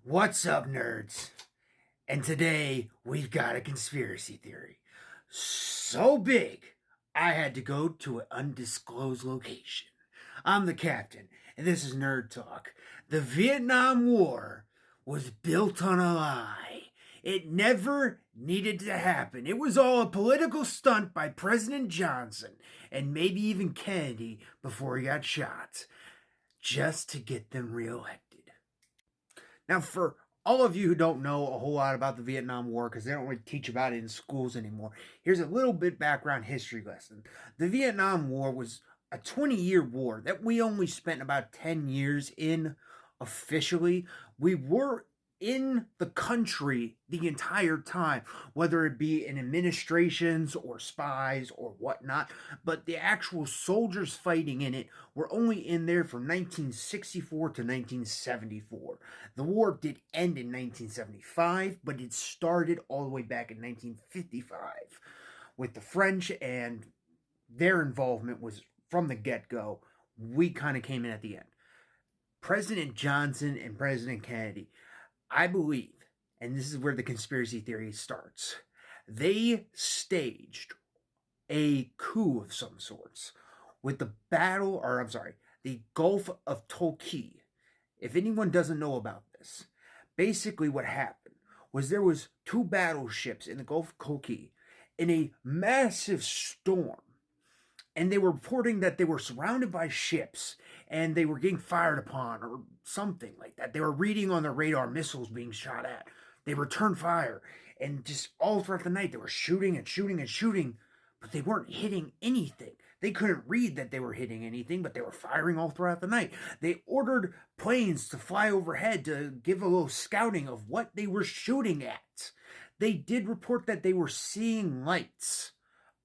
What's up, nerds? And today we've got a conspiracy theory. So big, I had to go to an undisclosed location. I'm the captain, and this is Nerd Talk. The Vietnam War was built on a lie. It never needed to happen. It was all a political stunt by President Johnson and maybe even Kennedy before he got shot, just to get them reelected. Now, for all of you who don't know a whole lot about the Vietnam War, because they don't really teach about it in schools anymore, here's a little bit background history lesson. The Vietnam War was a 20-year war that we only spent about 10 years in officially. We were in the country the entire time, whether it be in administrations or spies or whatnot, but the actual soldiers fighting in it were only in there from 1964 to 1974. The war did end in 1975, but it started all the way back in 1955 with the French, and their involvement was from the get-go. We kind of came in at the end. President Johnson and President Kennedy, I believe, and this is where the conspiracy theory starts, they staged a coup of some sorts with the the Gulf of Tonkin. If anyone doesn't know about this, basically what happened was there was two battleships in the Gulf of Tonkin in a massive storm, and they were reporting that they were surrounded by ships and they were getting fired upon or something like that. They were reading on their radar missiles being shot at. They returned fire, and just all throughout the night they were shooting and shooting and shooting, but they weren't hitting anything. They couldn't read that they were hitting anything, but they were firing all throughout the night. They ordered planes to fly overhead to give a little scouting of what they were shooting at. They did report that they were seeing lights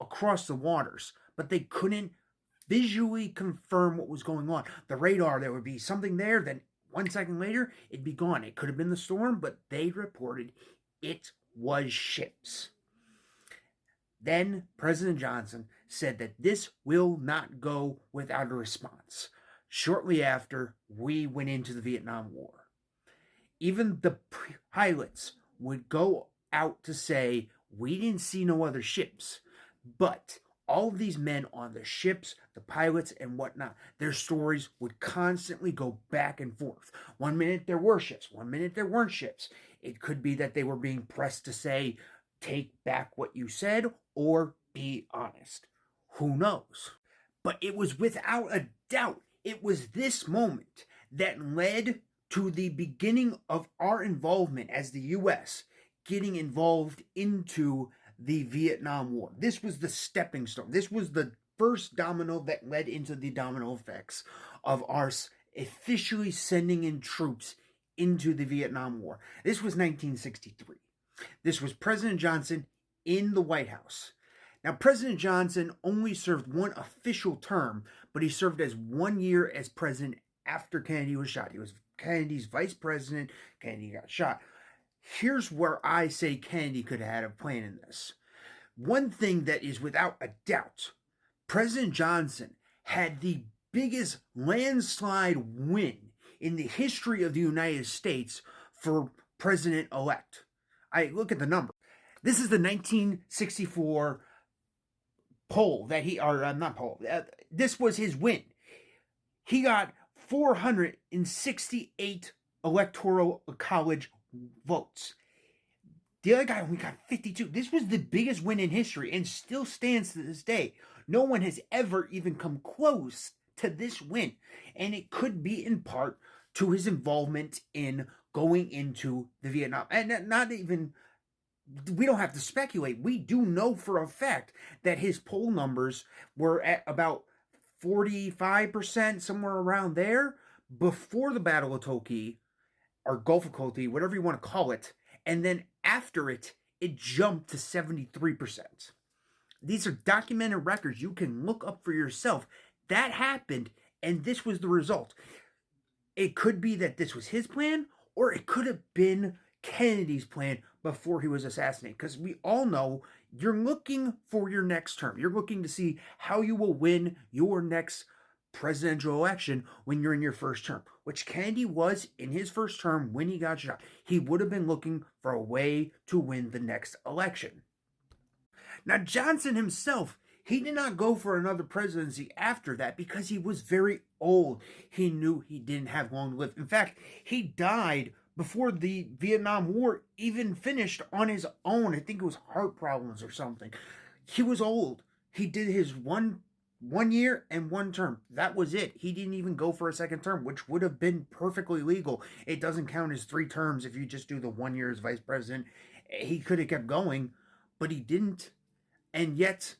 across the waters, but they couldn't visually confirm what was going on. The radar, there would be something there, then 1 second later, it'd be gone. It could have been the storm, but they reported it was ships. Then President Johnson said that this will not go without a response. Shortly after, we went into the Vietnam War. Even the pilots would go out to say, we didn't see no other ships, but all of these men on the ships, the pilots and whatnot, their stories would constantly go back and forth. 1 minute there were ships, 1 minute there weren't ships. It could be that they were being pressed to say, take back what you said or be honest. Who knows? But it was without a doubt, it was this moment that led to the beginning of our involvement as the U.S. getting involved into the Vietnam War. This was the stepping stone. This was the first domino that led into the domino effects of our officially sending in troops into the Vietnam War. This was 1963. This was President Johnson in the White House. Now, President Johnson only served one official term, but he served as 1 year as president after Kennedy was shot. He was Kennedy's vice president. Kennedy got shot. Here's where I say Kennedy could have had a plan in this. One thing that is without a doubt, President Johnson had the biggest landslide win in the history of the United States for president-elect. I look at the number. This is the 1964 poll that this was his win. He got 468 electoral college votes. The other guy only got 52. This was the biggest win in history and still stands to this day. No one has ever even come close to this win. And it could be in part to his involvement in going into the Vietnam. And not even, we don't have to speculate. We do know for a fact that his poll numbers were at about 45%, somewhere around there, before the Battle of Tonkin, or Gulf of Tonkin, whatever you want to call it, and then after it, it jumped to 73%. These are documented records. You can look up for yourself. That happened, and this was the result. It could be that this was his plan, or it could have been Kennedy's plan before he was assassinated, because we all know you're looking for your next term. You're looking to see how you will win your next presidential election when you're in your first term, which Kennedy was in his first term when he got shot. He would have been looking for a way to win the next election. Now, Johnson himself, he did not go for another presidency after that because he was very old. He knew he didn't have long to live. In fact, he died before the Vietnam War even finished on his own. I think it was heart problems or something. He was old. He did his one year and one term. That was it. He didn't even go for a second term, which would have been perfectly legal. It doesn't count as 3 terms if you just do the 1 year as vice president. He could have kept going, but he didn't. And yet,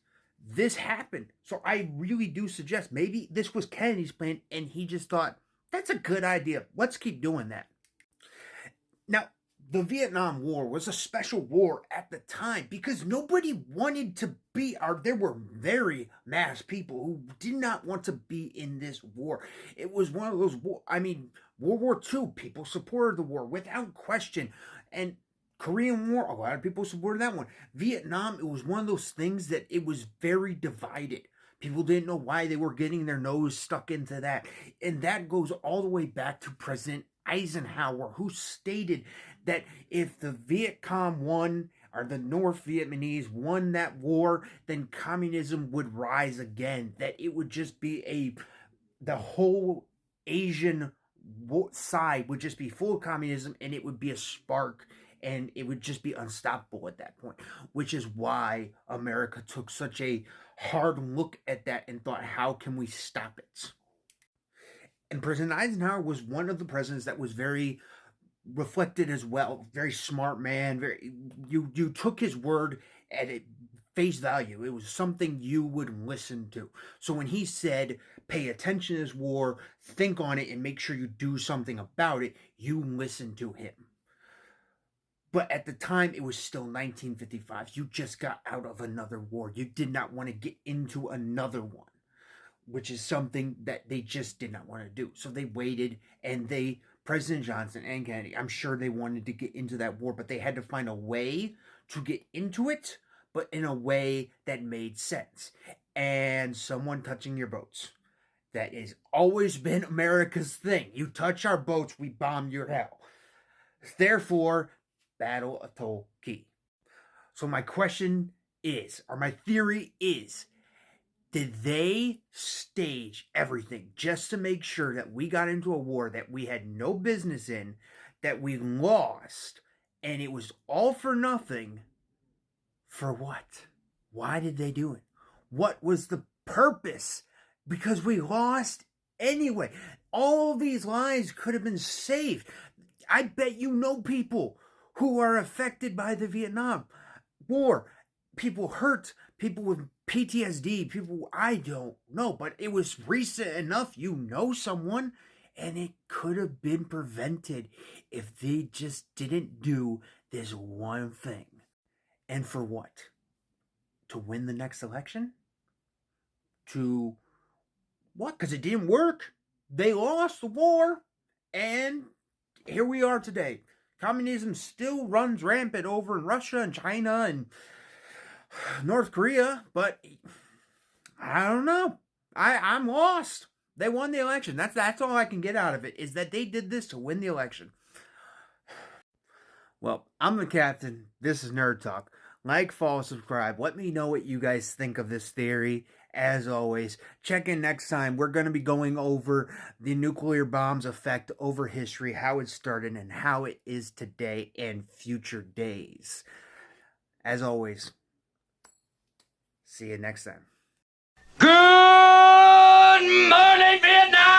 this happened. So I really do suggest maybe this was Kennedy's plan and he just thought, that's a good idea. Let's keep doing that. Now, the Vietnam War was a special war at the time because nobody wanted to be, there were very mass people who did not want to be in this war. It was one of those, World War II, people supported the war without question. And Korean War, a lot of people supported that one. Vietnam, it was one of those things that it was very divided. People didn't know why they were getting their nose stuck into that. And that goes all the way back to President Eisenhower, who stated that if the Viet Cong won, or the North Vietnamese won that war, then communism would rise again. That it would just be the whole Asian side would just be full of communism, and it would be a spark, and it would just be unstoppable at that point, which is why America took such a hard look at that and thought, how can we stop it? And President Eisenhower was one of the presidents that was very reflected as well, very smart man. You took his word at face value. It was something you would listen to. So when he said, pay attention to this war, think on it, and make sure you do something about it, you listen to him. But at the time, it was still 1955. You just got out of another war. You did not want to get into another one, which is something that they just did not want to do. So they waited, and President Johnson and Kennedy, I'm sure they wanted to get into that war, but they had to find a way to get into it, but in a way that made sense. And someone touching your boats. That has always been America's thing. You touch our boats, we bomb your hell. Therefore, Battle of Tonkin Key. So my question is, or my theory is, did they stage everything just to make sure that we got into a war that we had no business in, that we lost, and it was all for nothing? For what? Why did they do it? What was the purpose? Because we lost anyway. All these lives could have been saved. I bet you know people who are affected by the Vietnam War. People hurt, people with PTSD, people I don't know, but it was recent enough you know someone, and it could have been prevented if they just didn't do this one thing. And for what? To win the next election? To what? Because it didn't work. They lost the war, and here we are today. Communism still runs rampant over in Russia and China and North Korea, but I don't know. I'm lost. They won the election. That's all I can get out of it, is that they did this to win the election. Well, I'm the captain. This is Nerd Talk. Like, follow, subscribe. Let me know what you guys think of this theory. As always, check in next time. We're going to be going over the nuclear bomb's effect over history, how it started, and how it is today and future days. As always, see you next time. Good morning, Vietnam!